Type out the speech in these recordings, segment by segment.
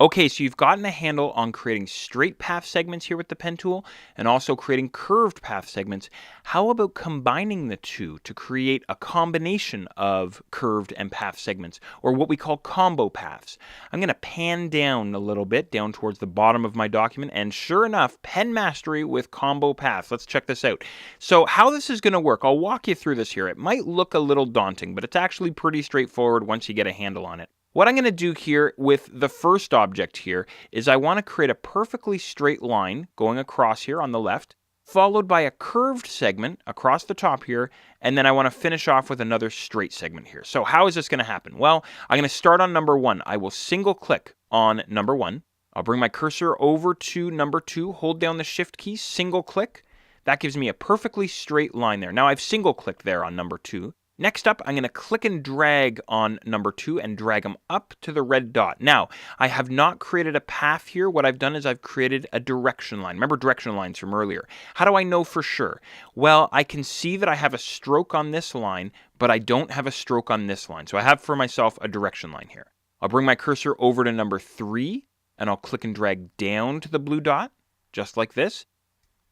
Okay, so you've gotten a handle on creating straight path segments here with the pen tool and also creating curved path segments. How about combining the two to create a combination of curved and path segments, or what we call combo paths? I'm going to pan down a little bit, down towards the bottom of my document, and sure enough, pen mastery with combo paths. Let's check this out. So how this is going to work, I'll walk you through this here. It might look a little daunting, but it's actually pretty straightforward once you get a handle on it. What I'm going to do here with the first object here is I want to create a perfectly straight line going across here on the left, followed by a curved segment across the top here, and then I want to finish off with another straight segment here. So how is this going to happen? Well, I'm going to start on number 1. I will single click on number 1. I'll bring my cursor over to number 2, hold down the Shift key, single click. That gives me a perfectly straight line there. Now I've single clicked there on number 2. Next up, I'm going to click and drag on number 2 and drag them up to the red dot. Now, I have not created a path here. What I've done is I've created a direction line. Remember direction lines from earlier. How do I know for sure? Well, I can see that I have a stroke on this line, but I don't have a stroke on this line. So I have for myself a direction line here. I'll bring my cursor over to number 3, and I'll click and drag down to the blue dot, just like this.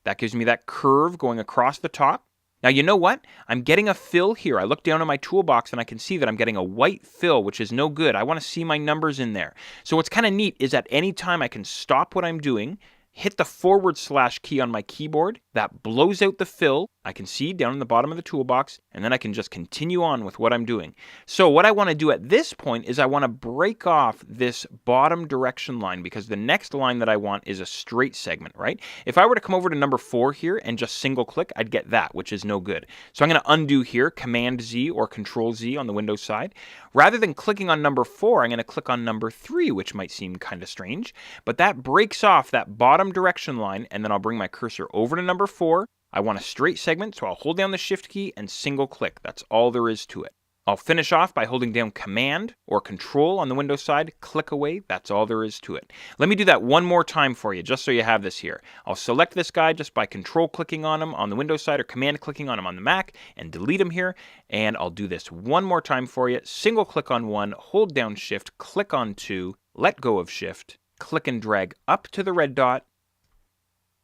That gives me that curve going across the top. Now, you know what? I'm getting a fill here. I look down at my toolbox and I can see that I'm getting a white fill, which is no good. I want to see my numbers in there. So what's kind of neat is at any time I can stop what I'm doing, hit the / key on my keyboard. That blows out the fill. I can see down in the bottom of the toolbox, and then I can just continue on with what I'm doing. So what I want to do at this point is I want to break off this bottom direction line because the next line that I want is a straight segment, right? If I were to come over to number 4 here and just single click, I'd get that, which is no good. So I'm going to undo here, Command Z or Control Z on the Windows side. Rather than clicking on number 4, I'm going to click on number 3, which might seem kind of strange, but that breaks off that bottom direction line, and then I'll bring my cursor over to number 4. I want a straight segment, so I'll hold down the Shift key and single click. That's all there is to it. I'll finish off by holding down Command or Control on the Windows side, click away. That's all there is to it. Let me do that one more time for you, just so you have this here. I'll select this guy just by Control clicking on him on the Windows side or Command clicking on him on the Mac and delete him here. And I'll do this one more time for you. Single click on 1, hold down Shift, click on 2, let go of Shift, click and drag up to the red dot,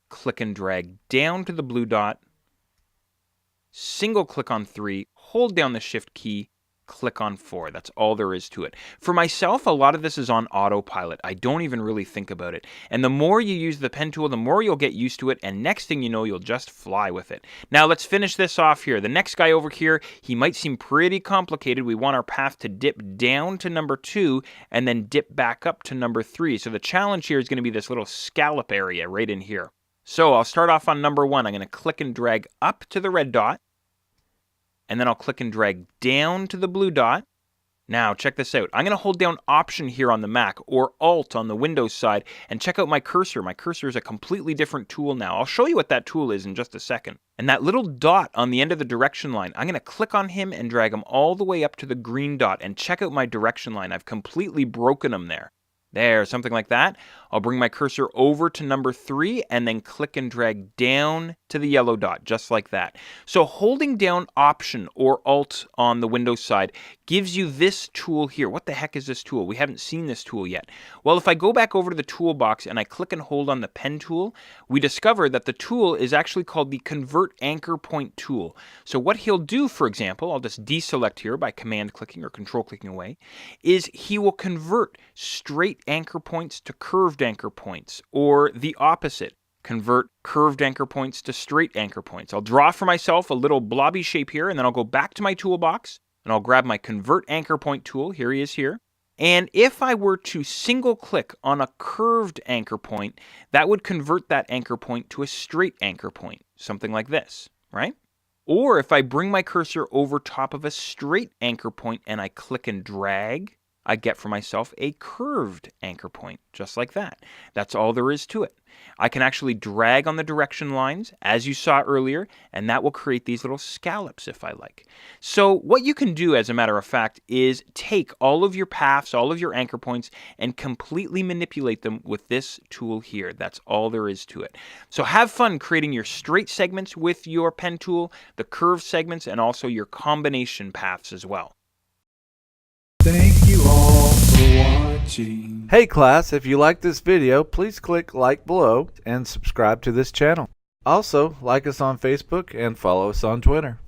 click and drag down to the blue dot, single click on 3, hold down the Shift key, click on 4. That's all there is to it. For myself, a lot of this is on autopilot. I don't even really think about it. And the more you use the pen tool, the more you'll get used to it, and next thing you know, you'll just fly with it. Now let's finish this off here. The next guy over here, he might seem pretty complicated. We want our path to dip down to number 2 and then dip back up to number 3. So the challenge here is going to be this little scallop area right in here. So I'll start off on number 1. I'm going to click and drag up to the red dot, and then I'll click and drag down to the blue dot. Now, check this out. I'm going to hold down Option here on the Mac or Alt on the Windows side and check out my cursor. My cursor is a completely different tool now. I'll show you what that tool is in just a second. And that little dot on the end of the direction line, I'm going to click on him and drag him all the way up to the green dot and check out my direction line. I've completely broken him there. There, something like that. I'll bring my cursor over to number 3 and then click and drag down to the yellow dot, just like that. So holding down Option or Alt on the Windows side gives you this tool here. What the heck is this tool? We haven't seen this tool yet. Well, if I go back over to the toolbox and I click and hold on the pen tool, we discover that the tool is actually called the Convert Anchor Point tool. So what he'll do, for example, I'll just deselect here by Command clicking or Control clicking away, is he will convert straight anchor points to curved anchor points, or the opposite. Convert curved anchor points to straight anchor points. I'll draw for myself a little blobby shape here, and then I'll go back to my toolbox, and I'll grab my Convert Anchor Point tool. Here he is here. And if I were to single click on a curved anchor point, that would convert that anchor point to a straight anchor point, something like this, right? Or if I bring my cursor over top of a straight anchor point and I click and drag, I get for myself a curved anchor point, just like that. That's all there is to it. I can actually drag on the direction lines, as you saw earlier, and that will create these little scallops if I like. So what you can do, as a matter of fact, is take all of your paths, all of your anchor points, and completely manipulate them with this tool here. That's all there is to it. So have fun creating your straight segments with your pen tool, the curved segments, and also your combination paths as well. Thank you all for watching. Hey class, if you like this video, please click like below and subscribe to this channel. Also, like us on Facebook and follow us on Twitter.